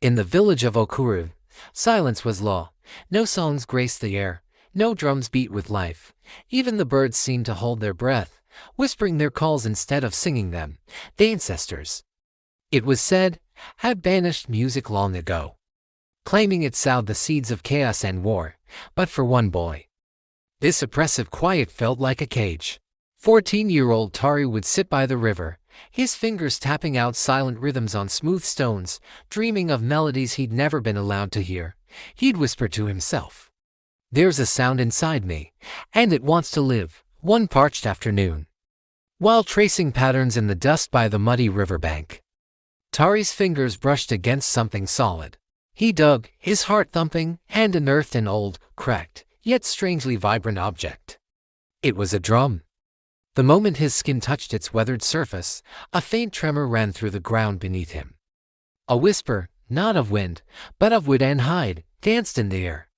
In the village of Okuru, silence was law. No songs graced the air, no drums beat with life. Even the birds seemed to hold their breath, whispering their calls instead of singing them. The ancestors, it was said, had banished music long ago, claiming it sowed the seeds of chaos and war. But for one boy, this oppressive quiet felt like a cage. 14-year-old Tari would sit by the river, his fingers tapping out silent rhythms on smooth stones, dreaming of melodies he'd never been allowed to hear. He'd whisper to himself, "There's a sound inside me, and it wants to live." One parched afternoon, while tracing patterns in the dust by the muddy riverbank, Tari's fingers brushed against something solid. He dug, his heart thumping, and unearthed an old, cracked, yet strangely vibrant object. It was a drum. The moment his skin touched its weathered surface, a faint tremor ran through the ground beneath him. A whisper, not of wind, but of wood and hide, danced in the air.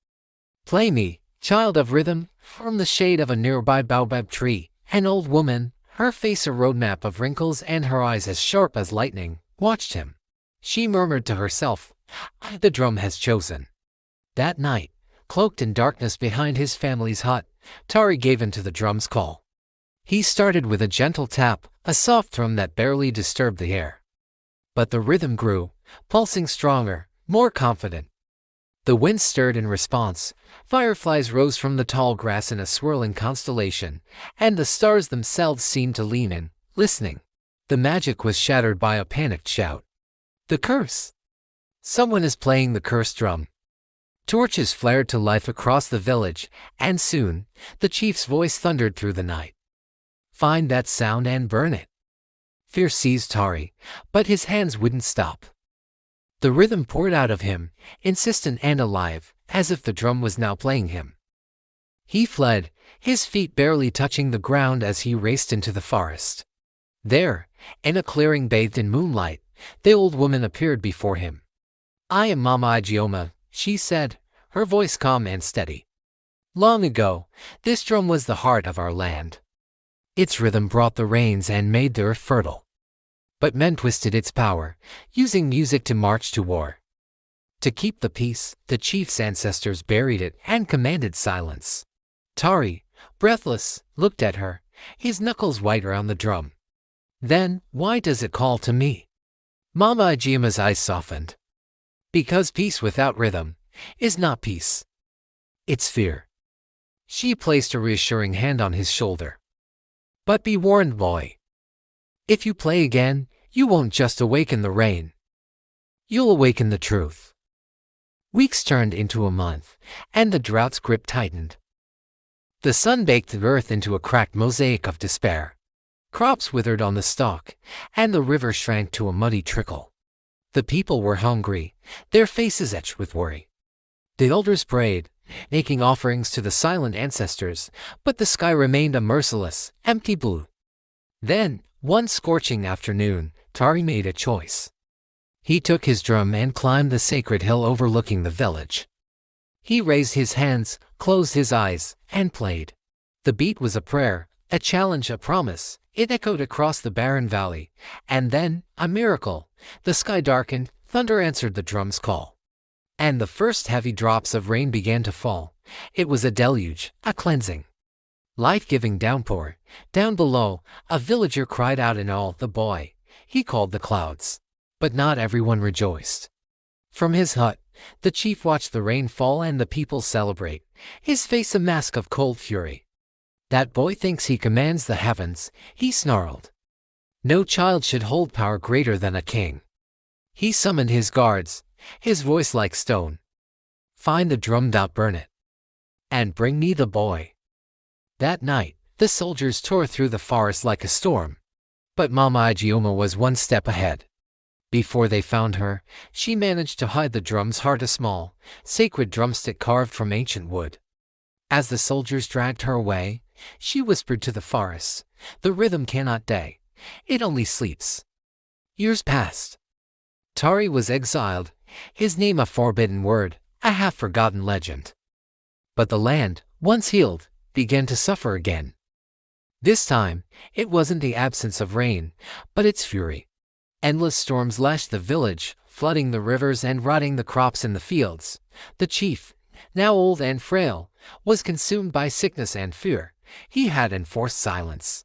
"Play me, child of rhythm." From the shade of a nearby baobab tree, an old woman, her face a roadmap of wrinkles and her eyes as sharp as lightning, watched him. She murmured to herself, "The drum has chosen." That night, cloaked in darkness behind his family's hut, Tari gave in to the drum's call. He started with a gentle tap, a soft thrum that barely disturbed the air. But the rhythm grew, pulsing stronger, more confident. The wind stirred in response, fireflies rose from the tall grass in a swirling constellation, and the stars themselves seemed to lean in, listening. The magic was shattered by a panicked shout. "The curse! Someone is playing the cursed drum." Torches flared to life across the village, and soon, the chief's voice thundered through the night. "Find that sound and burn it." Fear seized Tari, but his hands wouldn't stop. The rhythm poured out of him, insistent and alive, as if the drum was now playing him. He fled, his feet barely touching the ground as he raced into the forest. There, in a clearing bathed in moonlight, the old woman appeared before him. "I am Mama Ijeoma," she said, her voice calm and steady. "Long ago, this drum was the heart of our land. Its rhythm brought the rains and made the earth fertile. But men twisted its power, using music to march to war. To keep the peace, the chief's ancestors buried it and commanded silence." Tari, breathless, looked at her, his knuckles white around the drum. "Then, why does it call to me?" Mama Ijeoma's eyes softened. "Because peace without rhythm is not peace. It's fear." She placed a reassuring hand on his shoulder. "But be warned, boy. If you play again, you won't just awaken the rain. You'll awaken the truth." Weeks turned into a month, and the drought's grip tightened. The sun baked the earth into a cracked mosaic of despair. Crops withered on the stalk, and the river shrank to a muddy trickle. The people were hungry, their faces etched with worry. The elders prayed, making offerings to the silent ancestors, but the sky remained a merciless, empty blue. Then, one scorching afternoon, Tari made a choice. He took his drum and climbed the sacred hill overlooking the village. He raised his hands, closed his eyes, and played. The beat was a prayer, a challenge, a promise. It echoed across the barren valley, and then, a miracle, the sky darkened, thunder answered the drum's call. And the first heavy drops of rain began to fall. It was a deluge, a cleansing, life-giving downpour. Down below, a villager cried out in awe. "The boy," he called the clouds. But not everyone rejoiced. From his hut, the chief watched the rain fall and the people celebrate, his face a mask of cold fury. "That boy thinks he commands the heavens," he snarled. "No child should hold power greater than a king." He summoned his guards, his voice like stone. "Find the drum, burn it, and bring me the boy." That night, the soldiers tore through the forest like a storm. But Mama Ijeoma was one step ahead. Before they found her, she managed to hide the drum's heart, a small, sacred drumstick carved from ancient wood. As the soldiers dragged her away, she whispered to the forest, "The rhythm cannot die. It only sleeps." Years passed. Tari was exiled, his name a forbidden word, a half-forgotten legend. But the land, once healed, began to suffer again. This time, it wasn't the absence of rain, but its fury. Endless storms lashed the village, flooding the rivers and rotting the crops in the fields. The chief, now old and frail, was consumed by sickness and fear. He had enforced silence,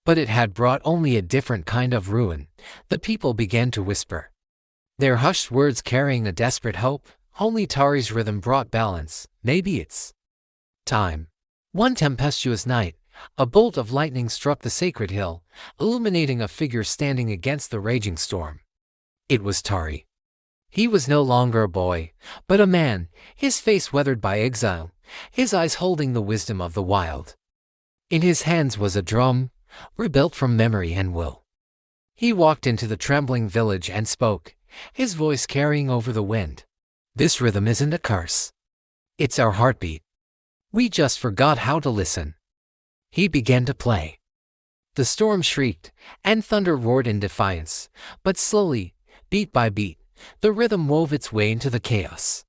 but it had brought only a different kind of ruin. The people began to whisper, their hushed words carrying a desperate hope. Only Tari's rhythm brought balance. Maybe it's time. One tempestuous night, a bolt of lightning struck the sacred hill, illuminating a figure standing against the raging storm. It was Tari. He was no longer a boy, but a man, his face weathered by exile, his eyes holding the wisdom of the wild. In his hands was a drum, rebuilt from memory and will. He walked into the trembling village and spoke, his voice carrying over the wind. This rhythm isn't a curse. It's our heartbeat. We just forgot how to listen. He began to play. The storm shrieked, and thunder roared in defiance, but slowly, beat by beat, the rhythm wove its way into the chaos.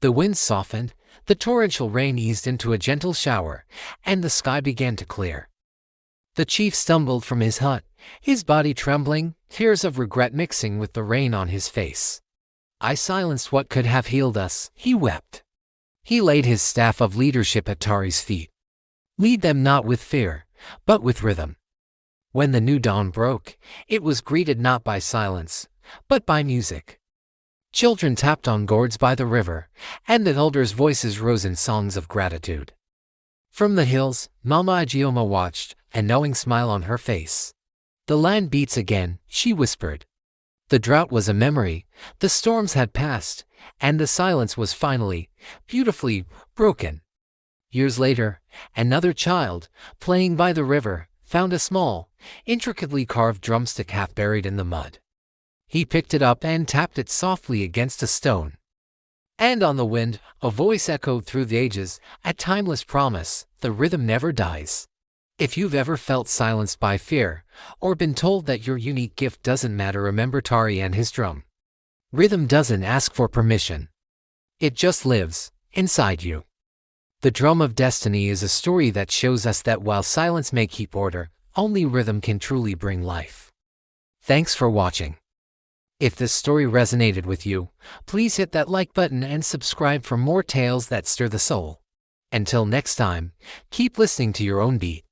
The wind softened, the torrential rain eased into a gentle shower, and the sky began to clear. The chief stumbled from his hut, his body trembling, tears of regret mixing with the rain on his face. I silenced what could have healed us, he wept. He laid his staff of leadership at Tari's feet. Lead them not with fear, but with rhythm. When the new dawn broke, it was greeted not by silence, but by music. Children tapped on gourds by the river, and the elders' voices rose in songs of gratitude. From the hills, Mama Agioma watched, a knowing smile on her face. The land beats again, she whispered. The drought was a memory, the storms had passed, and the silence was finally, beautifully, broken. Years later, another child, playing by the river, found a small, intricately carved drumstick half buried in the mud. He picked it up and tapped it softly against a stone. And on the wind, a voice echoed through the ages, a timeless promise: the rhythm never dies. If you've ever felt silenced by fear, or been told that your unique gift doesn't matter, remember Tari and his drum. Rhythm doesn't ask for permission. It just lives inside you. The Drum of Destiny is a story that shows us that while silence may keep order, only rhythm can truly bring life. Thanks for watching. If this story resonated with you, please hit that like button and subscribe for more tales that stir the soul. Until next time, keep listening to your own beat.